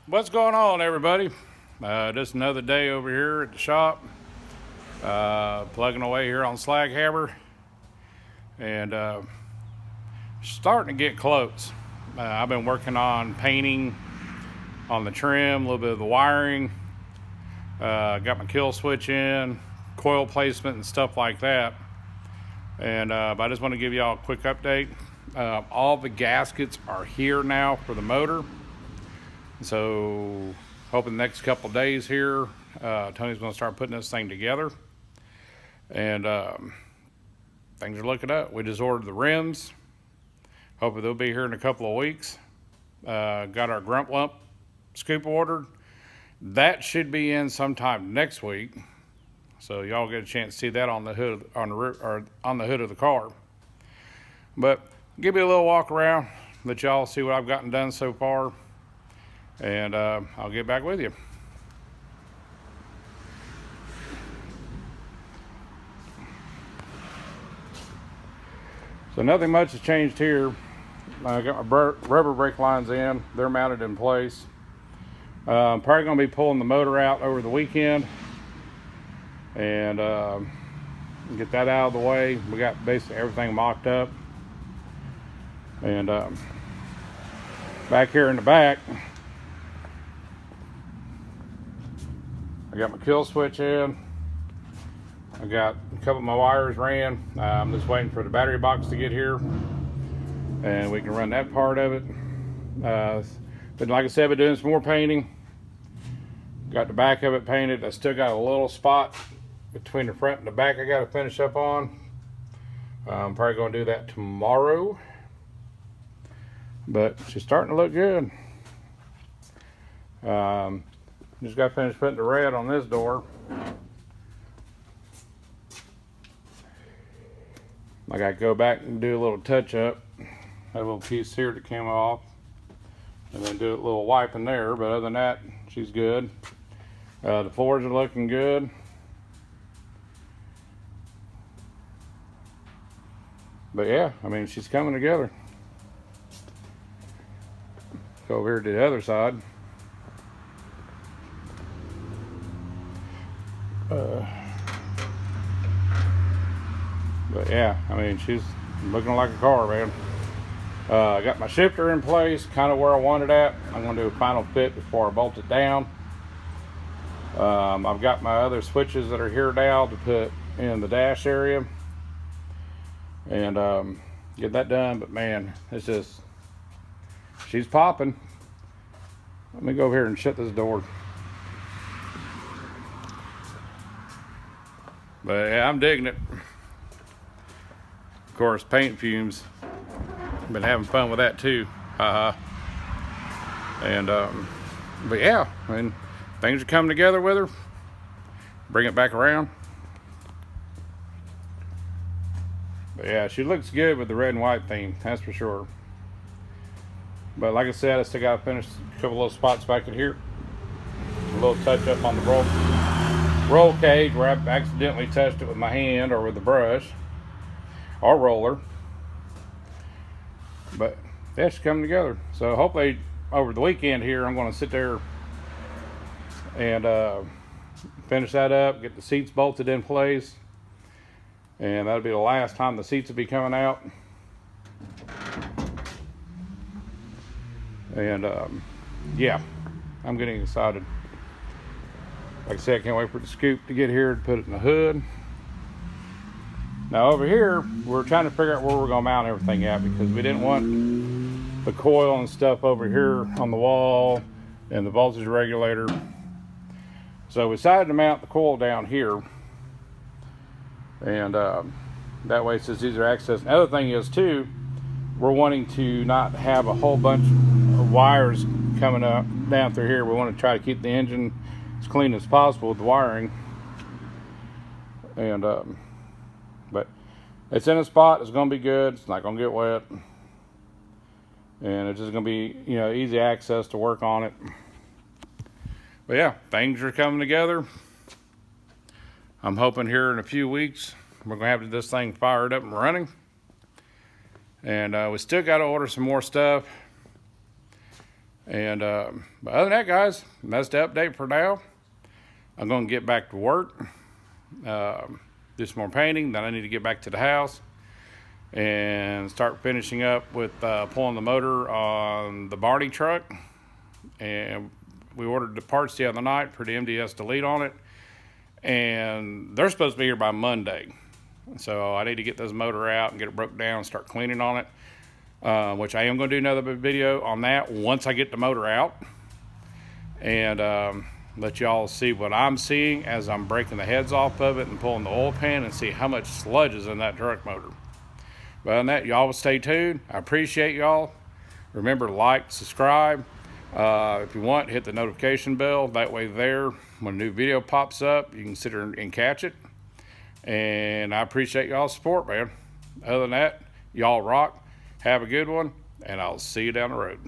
What's going on, everybody? Just another day over here at the shop, plugging away here on SlagHammer, and starting to get close. I've been working on painting on the trim, a little bit of the wiring, got my kill switch in, coil placement and stuff like that. And but I just want to give y'all a quick update. All the gaskets are here now for the motor. So hoping the next couple days here, Tony's going to start putting this thing together. And things are looking up. We just ordered the rims. Hoping they'll be here in a couple of weeks. Got our grump lump scoop ordered. That should be in sometime next week. So y'all get a chance to see that on the hood on the hood of the car. But give me a little walk around, let y'all see what I've gotten done so far. And I'll get back with you. So nothing much has changed here. I got my rubber brake lines in. They're mounted in place. I'm probably going to be pulling the motor out over the weekend and get that out of the way. We got basically everything mocked up. And back here in the back, I got my kill switch in. I got a couple of my wires ran. I'm just waiting for the battery box to get here, and we can run that part of it. But like I said, I've been doing some more painting. Got the back of it painted. I still got a little spot between the front and the back I got to finish up on. I'm probably going to do that tomorrow. But she's starting to look good. Just got finished putting the red on this door. I got to go back and do a little touch up. That little piece here that came off. And then do a little wipe in there. But other than that, she's good. The floors are looking good. But yeah, I mean, she's coming together. Go over here to the other side. But yeah, I mean, she's looking like a car, man. I got my shifter in place, kind of where I want it at. I'm going to do a final fit before I bolt it down. I've got my other switches that are here now to put in the dash area. And get that done. But man, it's just, she's popping. Let me go over here and shut this door. But yeah, I'm digging it. Of course, paint fumes. Been having fun with that too. And but yeah, I mean, things are coming together with her. Bring it back around. But yeah, she looks good with the red and white theme, that's for sure. But like I said, I still got to finish a couple little spots back in here. A little touch up on the roll cage where I accidentally touched it with my hand or with the brush or roller. But yeah, she's coming together. So hopefully over the weekend here, I'm going to sit there and finish that up, get the seats bolted in place. And that'll be the last time the seats will be coming out. And yeah, I'm getting excited. Like I said, I can't wait for the scoop to get here to put it in the hood. Now over here, we're trying to figure out where we're going to mount everything at, because we didn't want the coil and stuff over here on the wall and the voltage regulator. So we decided to mount the coil down here. And that way it's just easier access. The other thing is too, we're wanting to not have a whole bunch of wires coming up down through here. We want to try to keep the engine as clean as possible with the wiring. And but it's in a spot. It's going to be good. It's not going to get wet, and it's just going to be, you know, easy access to work on it. But yeah, things are coming together. I'm hoping here in a few weeks we're going to have this thing fired up and running. And we still got to order some more stuff. And but other than that, guys, that's the update for now. I'm going to get back to work, do some more painting. Then I need to get back to the house and start finishing up with pulling the motor on the Barney truck. And we ordered the parts the other night for the MDS delete on it, and they're supposed to be here by Monday. So I need to get this motor out and get it broke down and start cleaning on it, which I am going to do another video on that once I get the motor out, and let y'all see what I'm seeing as I'm breaking the heads off of it and pulling the oil pan, and see how much sludge is in that truck motor. But other than that, y'all stay tuned. I appreciate y'all. Remember to like, subscribe. If you want, hit the notification bell. That way there, when a new video pops up, you can sit there and catch it. And I appreciate y'all's support, man. Other than that, y'all rock. Have a good one, and I'll see you down the road.